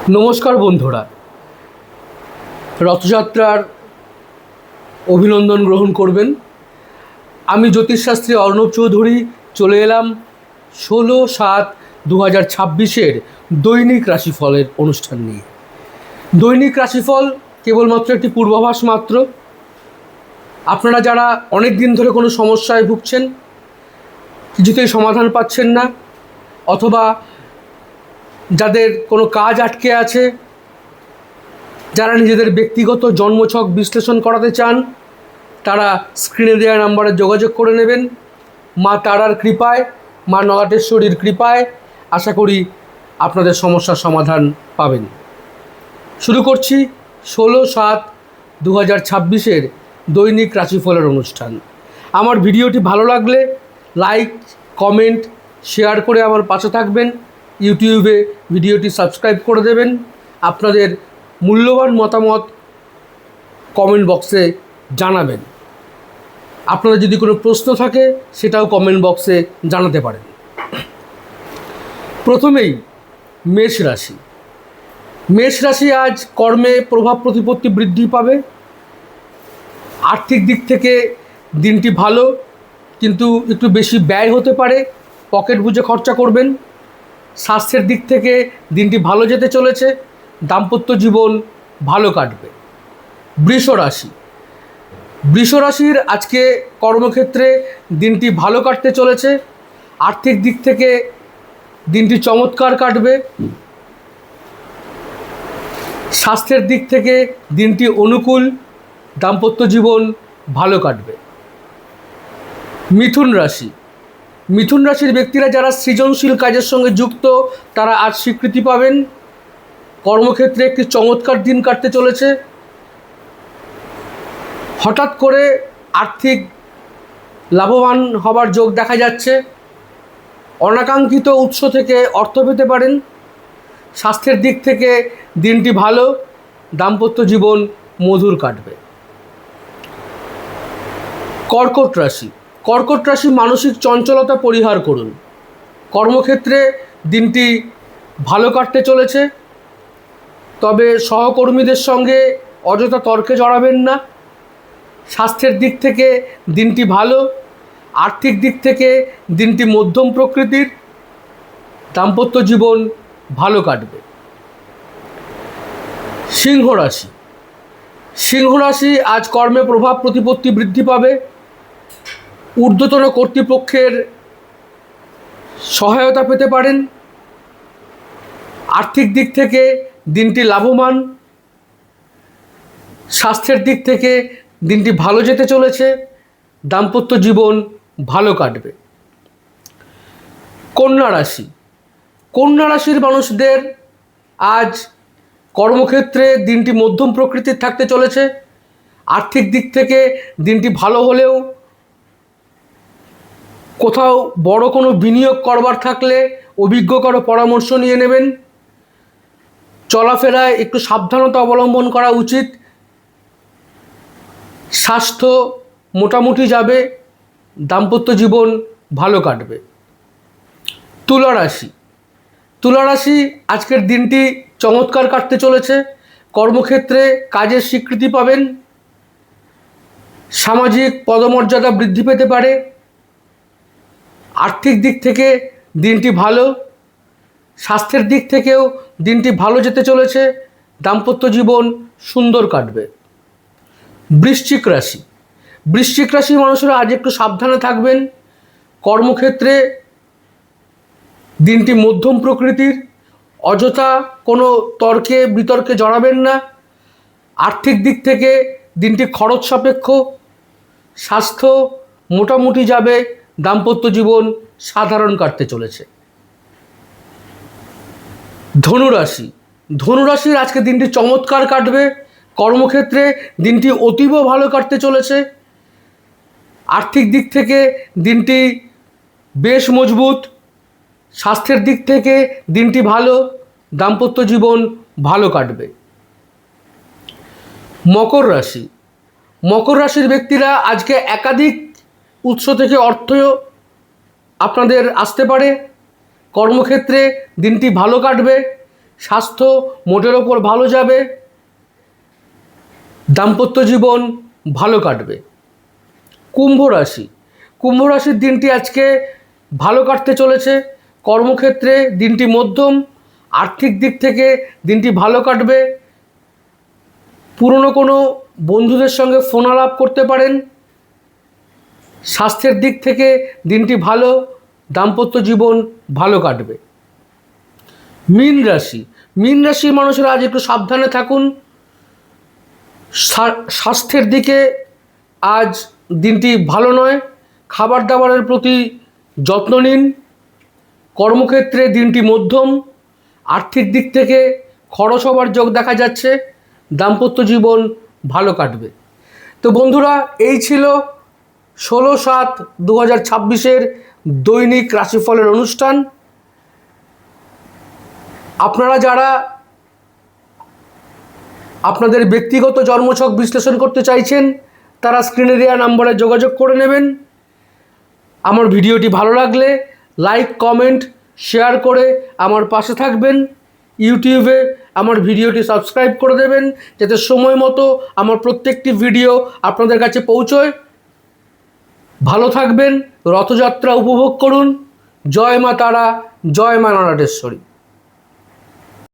নমস্কার বন্ধুরা, রথযাত্রার অভিনন্দন গ্রহণ করবেন। আমি জ্যোতিষশাস্ত্রী অর্ণব চৌধুরী চলে এলাম 16/7/2026 দৈনিক রাশিফলের অনুষ্ঠান নিয়ে। দৈনিক রাশিফল কেবলমাত্র একটি পূর্বাভাস মাত্র। আপনারা যারা অনেক দিন ধরে কোনো সমস্যায় ভুগছেন, কিছুতেই সমাধান পাচ্ছেন না, অথবা যাদের কোনো কাজ আটকে আছে, যারা নিজেদের ব্যক্তিগত জন্মছক বিশ্লেষণ করাতে চান, তারা স্ক্রিনে দেওয়া নাম্বারে যোগাযোগ করে নেবেন। মা তারার কৃপায়, মা নগাটেশ্বরীর কৃপায় আশা করি আপনাদের সমস্যার সমাধান পাবেন। শুরু করছি 16/7/2026 দৈনিক রাশিফলের অনুষ্ঠান। আমার ভিডিওটি ভালো লাগলে লাইক, কমেন্ট, শেয়ার করে আমার পাশে থাকবেন। ইউটিউবে ভিডিওটি সাবস্ক্রাইব করে দেবেন। আপনাদের মূল্যবান মতামত কমেন্ট বক্সে জানাবেন। আপনাদের যদি কোনো প্রশ্ন থাকে সেটাও কমেন্ট বক্সে জানাতে পারেন। প্রথমেই মেষ রাশি। মেষ রাশি আজ কর্মে প্রভাব প্রতিপত্তি বৃদ্ধি পাবে। আর্থিক দিক থেকে দিনটি ভালো, কিন্তু একটু বেশি ব্যয় হতে পারে, পকেট বুঝে খরচা করবেন। স্বাস্থ্যের দিক থেকে দিনটি ভালো যেতে চলেছে, দাম্পত্য জীবন ভালো কাটবে। বৃষ রাশি। বৃষ রাশির আজকে কর্মক্ষেত্রে দিনটি ভালো কাটতে চলেছে। আর্থিক দিক থেকে দিনটি চমৎকার কাটবে। স্বাস্থ্যের দিক থেকে দিনটি অনুকূল, দাম্পত্য জীবন ভালো কাটবে। মিথুন রাশি। মিথুন রাশির ব্যক্তিরা যারা সৃজনশীল কাজের সঙ্গে যুক্ত, তারা আজ স্বীকৃতি পাবেন। কর্মক্ষেত্রে একটি চমৎকার দিন কাটতে চলেছে। হঠাৎ করে আর্থিক লাভবান হবার যোগ দেখা যাচ্ছে। অনাকাঙ্ক্ষিত উৎস থেকে অর্থ পেতে পারেন। স্বাস্থ্যের দিক থেকে দিনটি ভালো, দাম্পত্য জীবন মধুর কাটবে। কর্কট রাশি। কর্কট রাশি মানসিক চঞ্চলতা পরিহার করুন। কর্মক্ষেত্রে দিনটি ভালো কাটতে চলেছে, তবে সহকর্মীদের সঙ্গে অযথা তর্কে জড়াবেন না। স্বাস্থ্যের দিক থেকে দিনটি ভালো। আর্থিক দিক থেকে দিনটি মধ্যম প্রকৃতির, দাম্পত্য জীবন ভালো কাটবে। সিংহ রাশি। সিংহ রাশি আজ কর্মে প্রভাব প্রতিপত্তি বৃদ্ধি পাবে। ঊর্ধ্বতন কর্তৃপক্ষের সহায়তা পেতে পারেন। আর্থিক দিক থেকে দিনটি লাভবান। স্বাস্থ্যের দিক থেকে দিনটি ভালো যেতে চলেছে, দাম্পত্য জীবন ভালো কাটবে। কন্যা রাশি। কন্যা রাশির মানুষদের আজ কর্মক্ষেত্রে দিনটি মধ্যম প্রকৃতির থাকতে চলেছে। আর্থিক দিক থেকে দিনটি ভালো হলেও কোথাও বড় কোনো বিনিয়োগ করবার থাকলে অভিজ্ঞ কারো পরামর্শ নিয়ে নেবেন। চলাফেরায় একটু সাবধানতা অবলম্বন করা উচিত। স্বাস্থ্য মোটামুটি যাবে, দাম্পত্য জীবন ভালো কাটবে। তুলা রাশি। তুলা রাশি আজকের দিনটি চমৎকার কাটতে চলেছে। কর্মক্ষেত্রে কাজের স্বীকৃতি পাবেন। সামাজিক পদমর্যাদা বৃদ্ধি পেতে পারে। আর্থিক দিক থেকে দিনটি ভালো। স্বাস্থ্যের দিক থেকেও দিনটি ভালো যেতে চলেছে, দাম্পত্য জীবন সুন্দর কাটবে। বৃশ্চিক রাশি। বৃশ্চিক রাশি মানুষেরা আজ একটু সাবধানে থাকবেন। কর্মক্ষেত্রে দিনটি মধ্যম প্রকৃতির, অযথা কোনো তর্কে বিতর্কে জড়াবেন না। আর্থিক দিক থেকে দিনটি খরচ সাপেক্ষ। স্বাস্থ্য মোটামুটি যাবে, দাম্পত্য জীবন সাধারণ কাটতে চলেছে। ধনুরাশি। ধনুরাশির আজকে দিনটি চমৎকার কাটবে। কর্মক্ষেত্রে দিনটি অতীব ভালো কাটতে চলেছে। আর্থিক দিক থেকে দিনটি বেশ মজবুত। স্বাস্থ্যের দিক থেকে দিনটি ভালো, দাম্পত্য জীবন ভালো কাটবে। মকর রাশি। মকর রাশির ব্যক্তিরা আজকে একাধিক উৎস থেকে অর্থ আপনাদের আসতে পারে। কর্মক্ষেত্রে দিনটি ভালো কাটবে। স্বাস্থ্য মোটের ওপর ভালো যাবে, দাম্পত্য জীবন ভালো কাটবে। কুম্ভ রাশি, কুম্ভ রাশির দিনটি আজকে ভালো কাটতে চলেছে। কর্মক্ষেত্রে দিনটি মধ্যম, আর্থিক দিক থেকে দিনটি ভালো কাটবে। পুরনো কোনো বন্ধুদের সঙ্গে ফোন আলাপ করতে পারেন। স্বাস্থ্যের দিক থেকে দিনটি ভালো, দাম্পত্য জীবন ভালো কাটবে। মীন রাশি, মীন রাশির মানুষেরা আজ একটু সাবধানে থাকুন। স্বাস্থ্যের দিকে আজ দিনটি ভালো নয়, খাবার দাবারের প্রতি যত্ন নিন। কর্মক্ষেত্রে দিনটি মধ্যম, আর্থিক দিক থেকে খরচ হবার যোগ দেখা যাচ্ছে। দাম্পত্য জীবন ভালো কাটবে। তো বন্ধুরা, এই ছিল 16/7/2026 দৈনিক রাশিফলের অনুষ্ঠান। আপনারা যারা আপনাদের ব্যক্তিগত জন্মছক বিশ্লেষণ করতে চাইছেন তারা স্ক্রিনে দেওয়া নম্বরে যোগাযোগ করে নেবেন। আমার ভিডিওটি ভালো লাগলে লাইক, কমেন্ট, শেয়ার করে আমার পাশে থাকবেন। ইউটিউবে আমার ভিডিওটি সাবস্ক্রাইব করে দেবেন যাতে সময় মতো আমার প্রত্যেকটি ভিডিও আপনাদের কাছে পৌঁছয়। ভালো থাকবেন, রথযাত্রা উপভোগ করুন। জয় মা তারা, জয় মা নরাটেশ্বরী।